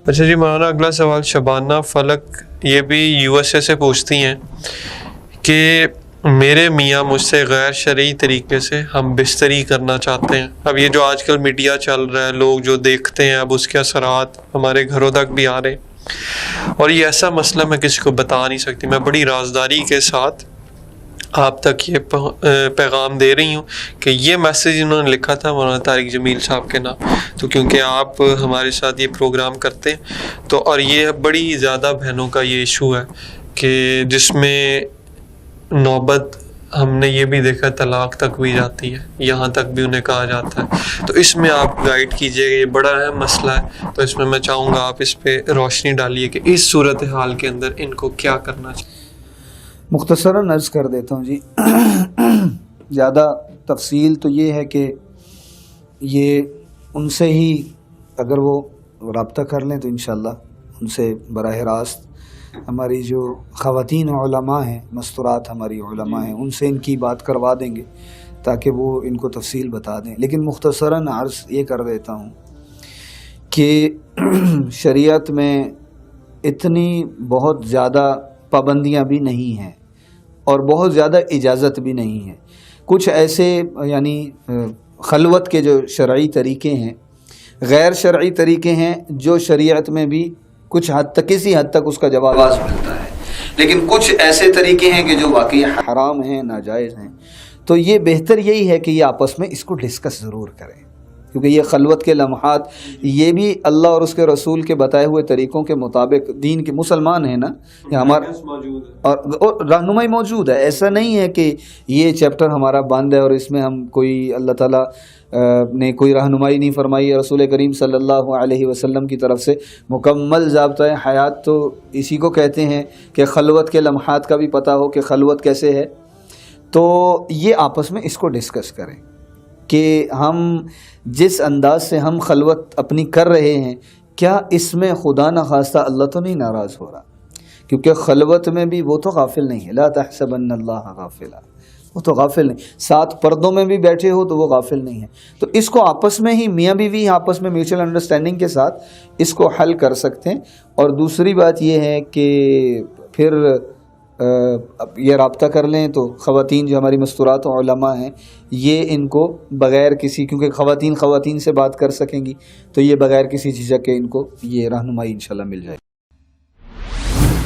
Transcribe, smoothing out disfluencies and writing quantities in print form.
اچھا جی مولانا، اگلا سوال شبانہ فلک یہ بھی USA سے پوچھتی ہیں کہ میرے میاں مجھ سے غیر شرعی طریقے سے ہم بستری کرنا چاہتے ہیں۔ اب یہ جو آج کل میڈیا چل رہا ہے، لوگ جو دیکھتے ہیں، اب اس کے اثرات ہمارے گھروں تک بھی آ رہے ہیں، اور یہ ایسا مسئلہ میں کسی کو بتا نہیں سکتی، میں بڑی رازداری کے ساتھ آپ تک یہ پیغام دے رہی ہوں کہ یہ میسیج انہوں نے لکھا تھا مولانا طارق جمیل صاحب کے نام، تو کیونکہ آپ ہمارے ساتھ یہ پروگرام کرتے ہیں تو، اور یہ بڑی زیادہ بہنوں کا یہ ایشو ہے کہ جس میں نوبت ہم نے یہ بھی دیکھا طلاق تک بھی جاتی ہے، یہاں تک بھی انہیں کہا جاتا ہے، تو اس میں آپ گائیڈ کیجئے گا، یہ بڑا اہم مسئلہ ہے، تو اس میں میں چاہوں گا آپ اس پہ روشنی ڈالیے کہ اس صورتحال کے اندر ان کو کیا کرنا چاہیے۔ مختصراً عرض کر دیتا ہوں جی، زیادہ تفصیل تو یہ ہے کہ یہ ان سے ہی اگر وہ رابطہ کر لیں تو انشاءاللہ ان سے براہ راست ہماری جو خواتین علماء ہیں، مستورات ہماری علماء ہیں، ان سے ان کی بات کروا دیں گے تاکہ وہ ان کو تفصیل بتا دیں۔ لیکن مختصراً عرض یہ کر دیتا ہوں کہ شریعت میں اتنی بہت زیادہ پابندیاں بھی نہیں ہیں اور بہت زیادہ اجازت بھی نہیں ہے۔ کچھ ایسے یعنی خلوت کے جو شرعی طریقے ہیں، غیر شرعی طریقے ہیں جو شریعت میں بھی کچھ حد تک، کسی حد تک اس کا جواز ملتا ہے، لیکن کچھ ایسے طریقے ہیں کہ جو واقعی حرام ہیں، ناجائز ہیں۔ تو یہ بہتر یہی ہے کہ یہ آپس میں اس کو ڈسکس ضرور کریں، کیونکہ یہ خلوت کے لمحات یہ بھی اللہ اور اس کے رسول کے بتائے ہوئے طریقوں کے مطابق دین کے مسلمان ہیں نا، کہ ہمارا اور رہنمائی موجود ہے۔ ایسا نہیں ہے کہ یہ چیپٹر ہمارا بند ہے اور اس میں ہم کوئی اللہ تعالیٰ نے کوئی رہنمائی نہیں فرمائی، رسول کریم صلی اللہ علیہ وسلم کی طرف سے مکمل ضابطۂ حیات تو اسی کو کہتے ہیں کہ خلوت کے لمحات کا بھی پتہ ہو کہ خلوت کیسے ہے۔ تو یہ آپس میں اس کو ڈسکس کریں کہ ہم جس انداز سے ہم خلوت اپنی کر رہے ہیں، کیا اس میں خدا نخواستہ اللہ تو نہیں ناراض ہو رہا؟ کیونکہ خلوت میں بھی وہ تو غافل نہیں ہے، لا تحسبن اللہ غافلا، وہ تو غافل نہیں، ساتھ پردوں میں بھی بیٹھے ہو تو وہ غافل نہیں ہے۔ تو اس کو آپس میں ہی میاں بیوی آپس میں میوچل انڈرسٹینڈنگ کے ساتھ اس کو حل کر سکتے ہیں۔ اور دوسری بات یہ ہے کہ پھر یہ رابطہ کر لیں تو خواتین جو ہماری مستورات و علماء ہیں، یہ ان کو بغیر کسی، کیونکہ خواتین سے بات کر سکیں گی، تو یہ بغیر کسی جھجک کے ان کو یہ رہنمائی انشاءاللہ مل جائے گی۔